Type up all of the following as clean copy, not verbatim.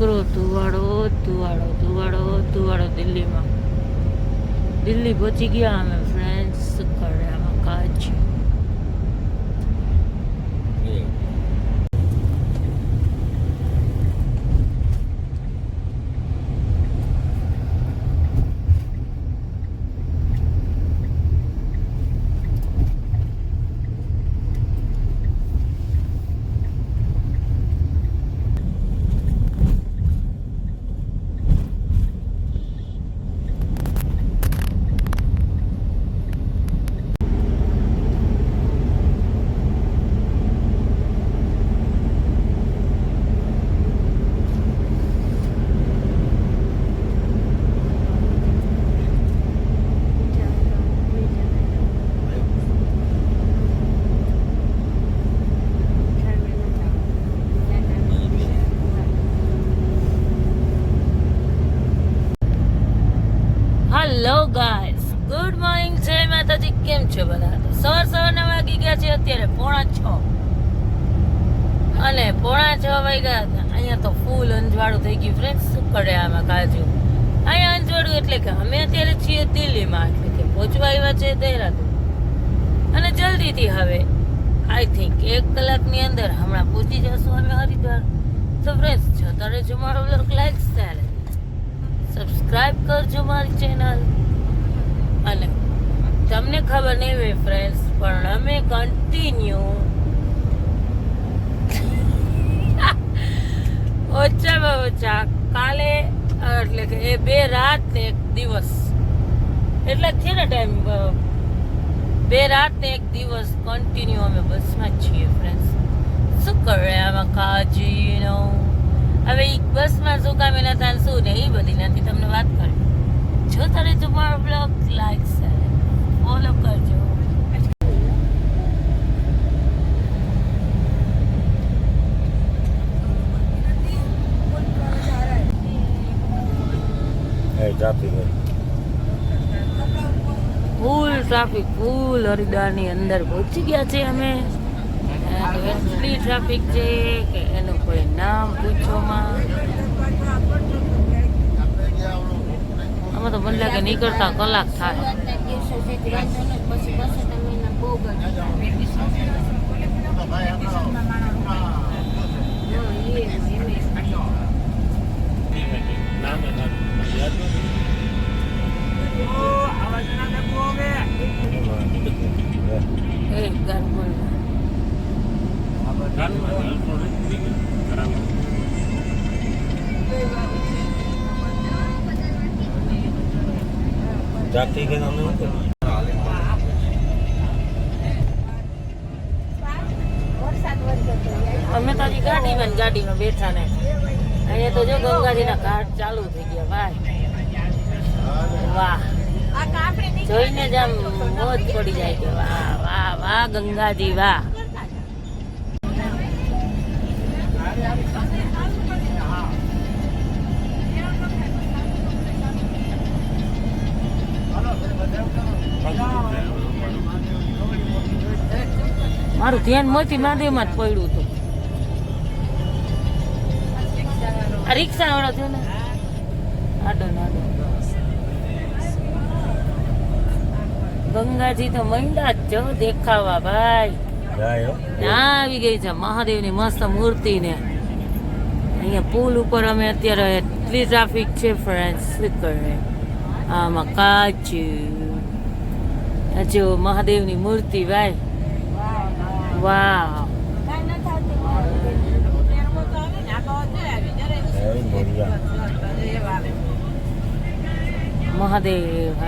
કરો ધુવાડો દિલ્હી પહોંચી ગયા અમે ફ્રેન્ડ્સ. કરે આમાં કાજ હેલો ગાઈસ, ગુડ મોર્નિંગ. જય માતાજી. કેમ છો બધા? સવારના વાગી ગયા છે અત્યારે 5:30 અને 5:30 વાગ્યા હતા. અહીંયા તો ફૂલ અંજવાળું થઈ ગયું ફ્રેન્ડ્સ. શું કરે આમાં કાજુ? અહીંયા અંજવાળું એટલે કે અમે અત્યારે છીએ દિલ્હીમાં, એટલે કે પહોંચવા આવ્યા છે દેહરાદૂન અને જલ્દીથી હવે આઈ થિંક 1 કલાકની અંદર હમણાં પહોંચી જશું અમે હરિદ્વાર. તો ફ્રેન્ડ્સ, જો તારે જો મારો બ્લોગ લાઈક ચાલે સબસ્ક્રાઇબ કરજો મારી ચેનલ. અને તમને ખબર નહીં હોય ફ્રેન્ડ્સ, પણ અમે કન્ટિન્યુ ઓછામાં ઓછા કાલે એટલે કે એ 2 રાત ને 1 દિવસ એટલે છે ને ટાઈમ 2 રાત ને 1 દિવસ કન્ટિન્યુ અમે બસમાં જ છીએ ફ્રેન્ડ્સ. શું કરે આમાં કાજી નો હવે બસમાં શું કામે નતા શું ને એ બધી નથી તમને વાત કરી. જો તારે જો મારો બ્લોગ લાઈક ફોલો કરજો. ફૂલ ટ્રાફિક, ફૂલ હરિદ્વારની અંદર પહોંચી ગયા છે અમે. એટલી ટ્રાફિક છે કે એનું કોઈ નામ પૂછોમાં. આમાં તો મને લાગે નીકળતા કલાક થાય. અમે તો હજી ગાડીમાં બેઠા ને. અહીંયા તો જો ગંગાજીના ઘાટ ચાલુ થઈ ગયા ભાઈ. વાહ, જોઈને જ આમ મોજ પડી જાય કે વાહ વાહ વાહ ગંગાજી વાહ. મારું ધ્યાન મોતી મહાદેવમાં જ પડ્યું હતું. આ રિક્ષા વાળો છે ને આડો નાડો. ગંગાજી તો મંડા જ જો દેખાવા ભાઈ. આવી ગઈ છે મહાદેવની મસ્ત મૂર્તિ ને. અહીંયા પુલ ઉપર અમે અત્યારે એટલી ટ્રાફિક છે ફ્રેન્ડ્સ. શું કરે આમાં કાચું જો મહાદેવની મૂર્તિ ભાઈ. વાહ, મહાદેવ.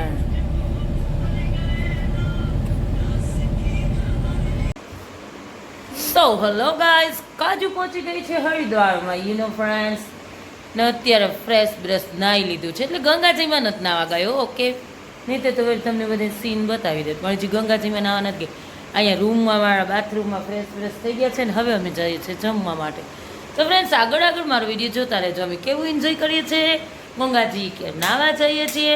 સો હેલો ગાઈસ, કાજુ પહોંચી ગઈ છે હરિદ્વારમાં યુ નો ફ્રેન્ડ્સ. ને અત્યારે ફ્રેશ બ્રશ નાહી લીધું છે એટલે ગંગાજીમાં નથી નાવા ગયો. ઓકે, નહીં તો તમને બધે સીન બતાવી દે. પણ હજી ગંગાજીમાં નાવા નથી ગઈ. અહીંયા રૂમમાં મારા બાથરૂમમાં ફ્રેશ બ્રશ થઈ ગયા છે ને હવે અમે જઈએ છીએ જમવા માટે. તો ફ્રેન્ડ્સ, આગળ મારો વિડીયો જોતા રહેજો. અમે કેવું એન્જોય કરીએ છીએ ગંગાજી, કે નાવા જઈએ છીએ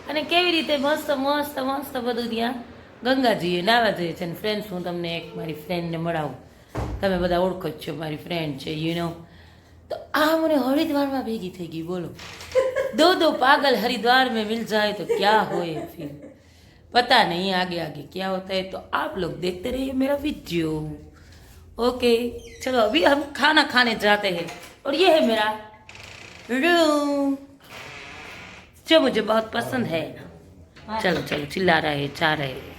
અને કેવી રીતે મસ્ત મસ્ત મસ્ત બધું ત્યાં ગંગાજીએ નાવા જઈએ છીએ. અને ફ્રેન્ડ્સ, હું તમને એક મારી ફ્રેન્ડને મળાવું. તમે બધા ઓળખો જ છો, મારી ફ્રેન્ડ છે યુ નો. तो हमने हरिद्वार में भेगी थी बोलो। दो दो पागल हरिद्वार में मिल जाए तो क्या होए फिर पता नहीं आगे आगे क्या होता है। तो आप लोग देखते रहिए मेरा वीडियो। ओके चलो अभी हम खाना खाने जाते हैं और ये है मेरा रूम जो मुझे बहुत पसंद है। चलो चलो चिल्ला रहे हैं जा रहे हैं।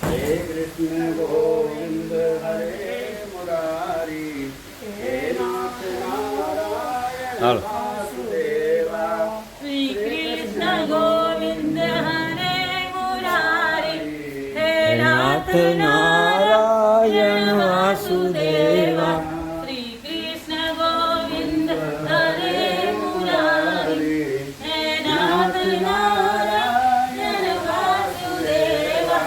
हरे कृष्ण गोविंद हरे मुरारी हे नाथ नारायण वासुदेवा श्री कृष्ण गोविंद हरे मुरारी हे नाथ नारायण वासुदेवा श्री कृष्ण गोविंद हरे मुरारी हे नाथ नारायण वासुदेवा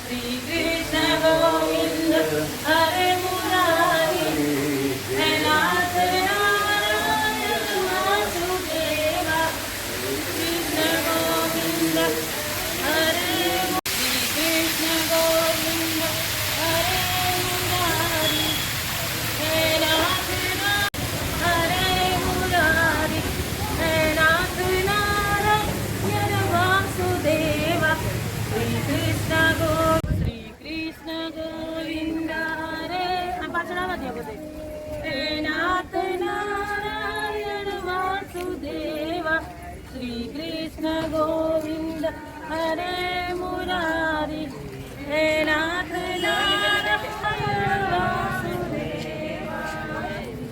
श्री कृष्ण गोविंद हरे मुरारी हे नाथ नारायण वासुदेवा कृष्ण गोविंद हरे श्री कृष्ण गोविंद શ્રી કૃષ્ણ ગોવિંદ હરે મુરારી હે નાથ નારાયણ વાસુદેવ.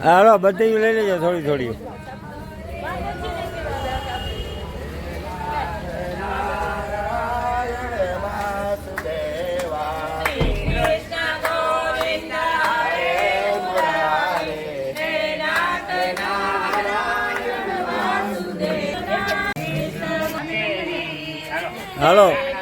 હાલો બધી લઈ લેજો થોડી થોડી. નારાયણ વાસુદેવા શ્રી કૃષ્ણ ગોવિંદ હરે મુરારી હે નાથ નારાયણ વાસુદેવ. હાલો હે